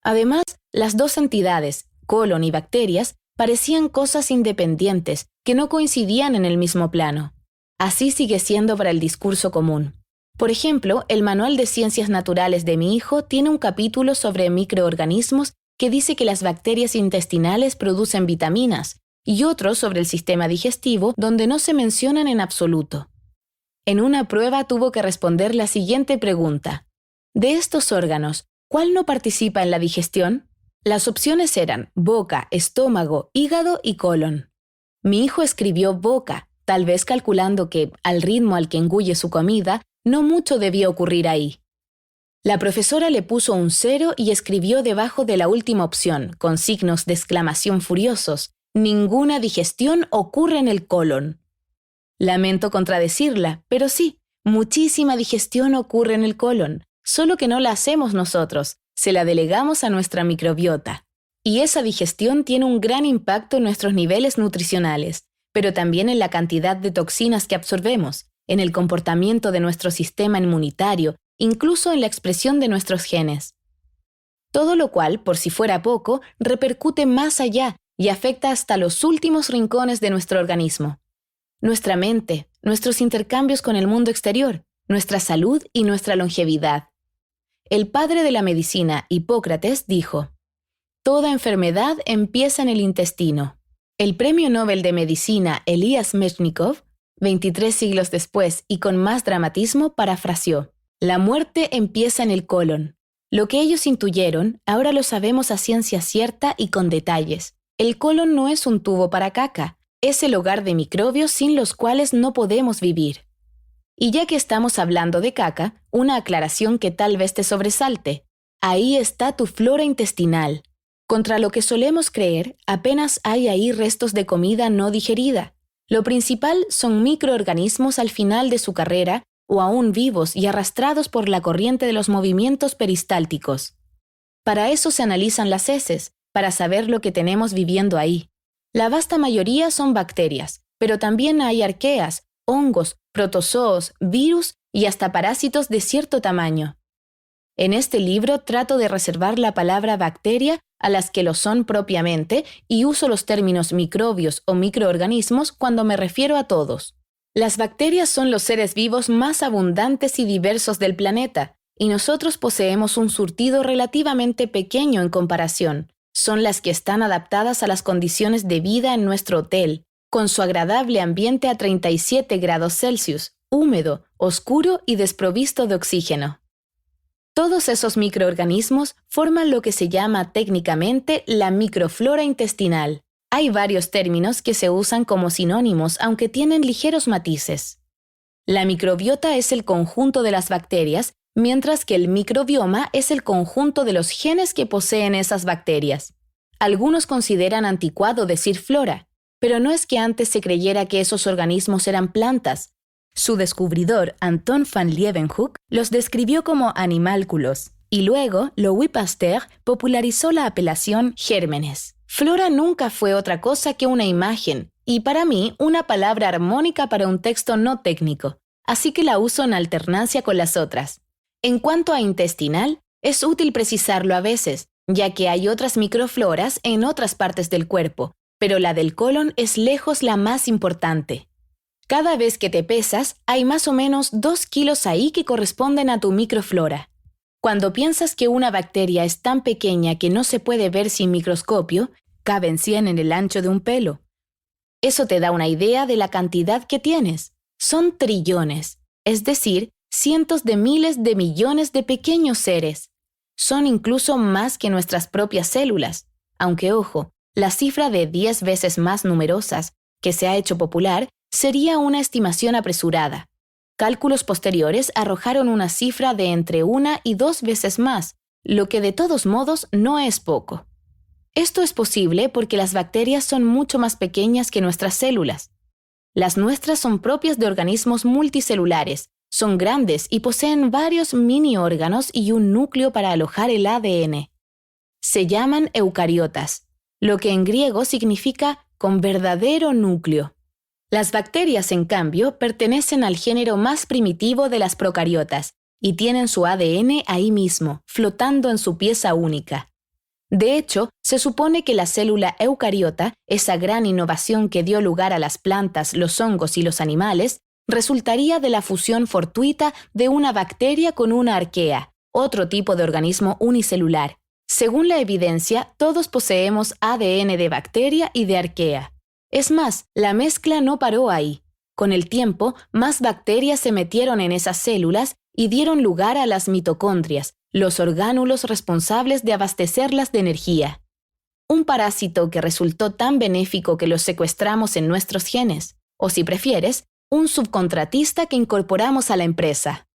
Además, las dos entidades, colon y bacterias, parecían cosas independientes que no coincidían en el mismo plano. Así sigue siendo para el discurso común. Por ejemplo, el Manual de Ciencias Naturales de mi hijo tiene un capítulo sobre microorganismos que dice que las bacterias intestinales producen vitaminas, y otro sobre el sistema digestivo donde no se mencionan en absoluto. En una prueba tuvo que responder la siguiente pregunta. De estos órganos, ¿cuál no participa en la digestión? Las opciones eran boca, estómago, hígado y colon. Mi hijo escribió boca, tal vez calculando que, al ritmo al que engulle su comida, no mucho debía ocurrir ahí. La profesora le puso un 0 y escribió debajo de la última opción, con signos de exclamación furiosos, ninguna digestión ocurre en el colon. Lamento contradecirla, pero sí, muchísima digestión ocurre en el colon, solo que no la hacemos nosotros, se la delegamos a nuestra microbiota. Y esa digestión tiene un gran impacto en nuestros niveles nutricionales, pero también en la cantidad de toxinas que absorbemos, en el comportamiento de nuestro sistema inmunitario, incluso en la expresión de nuestros genes. Todo lo cual, por si fuera poco, repercute más allá y afecta hasta los últimos rincones de nuestro organismo. Nuestra mente, nuestros intercambios con el mundo exterior, nuestra salud y nuestra longevidad. El padre de la medicina, Hipócrates, dijo: toda enfermedad empieza en el intestino. El premio Nobel de Medicina Elías Mechnikov, 23 siglos después y con más dramatismo, parafraseó: la muerte empieza en el colon. Lo que ellos intuyeron, ahora lo sabemos a ciencia cierta y con detalles. El colon no es un tubo para caca, es el hogar de microbios sin los cuales no podemos vivir. Y ya que estamos hablando de caca, una aclaración que tal vez te sobresalte. Ahí está tu flora intestinal. Contra lo que solemos creer, apenas hay ahí restos de comida no digerida. Lo principal son microorganismos al final de su carrera o aún vivos y arrastrados por la corriente de los movimientos peristálticos. Para eso se analizan las heces, para saber lo que tenemos viviendo ahí. La vasta mayoría son bacterias, pero también hay arqueas, hongos, protozoos, virus y hasta parásitos de cierto tamaño. En este libro trato de reservar la palabra bacteria a las que lo son propiamente y uso los términos microbios o microorganismos cuando me refiero a todos. Las bacterias son los seres vivos más abundantes y diversos del planeta, y nosotros poseemos un surtido relativamente pequeño en comparación. Son las que están adaptadas a las condiciones de vida en nuestro hotel, con su agradable ambiente a 37 grados Celsius, húmedo, oscuro y desprovisto de oxígeno. Todos esos microorganismos forman lo que se llama técnicamente la microflora intestinal. Hay varios términos que se usan como sinónimos, aunque tienen ligeros matices. La microbiota es el conjunto de las bacterias, mientras que el microbioma es el conjunto de los genes que poseen esas bacterias. Algunos consideran anticuado decir flora, pero no es que antes se creyera que esos organismos eran plantas. Su descubridor, Anton van Leeuwenhoek, los describió como animálculos, y luego Louis Pasteur popularizó la apelación gérmenes. Flora nunca fue otra cosa que una imagen, y para mí una palabra armónica para un texto no técnico, así que la uso en alternancia con las otras. En cuanto a intestinal, es útil precisarlo a veces, ya que hay otras microfloras en otras partes del cuerpo, pero la del colon es lejos la más importante. Cada vez que te pesas, hay más o menos 2 kilos ahí que corresponden a tu microflora. Cuando piensas que una bacteria es tan pequeña que no se puede ver sin microscopio, caben 100 en el ancho de un pelo. Eso te da una idea de la cantidad que tienes. Son trillones, es decir, cientos de miles de millones de pequeños seres. Son incluso más que nuestras propias células, aunque ojo, la cifra de 10 veces más numerosas, que se ha hecho popular, sería una estimación apresurada. Cálculos posteriores arrojaron una cifra de entre 1 y 2 veces más, lo que de todos modos no es poco. Esto es posible porque las bacterias son mucho más pequeñas que nuestras células. Las nuestras son propias de organismos multicelulares, son grandes y poseen varios mini órganos y un núcleo para alojar el ADN. Se llaman eucariotas, lo que en griego significa con verdadero núcleo. Las bacterias, en cambio, pertenecen al género más primitivo de las procariotas y tienen su ADN ahí mismo, flotando en su pieza única. De hecho, se supone que la célula eucariota, esa gran innovación que dio lugar a las plantas, los hongos y los animales, resultaría de la fusión fortuita de una bacteria con una arquea, otro tipo de organismo unicelular. Según la evidencia, todos poseemos ADN de bacteria y de arquea. Es más, la mezcla no paró ahí. Con el tiempo, más bacterias se metieron en esas células y dieron lugar a las mitocondrias, los orgánulos responsables de abastecerlas de energía. Un parásito que resultó tan benéfico que lo secuestramos en nuestros genes, o si prefieres, un subcontratista que incorporamos a la empresa.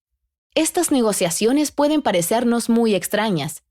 Estas negociaciones pueden parecernos muy extrañas,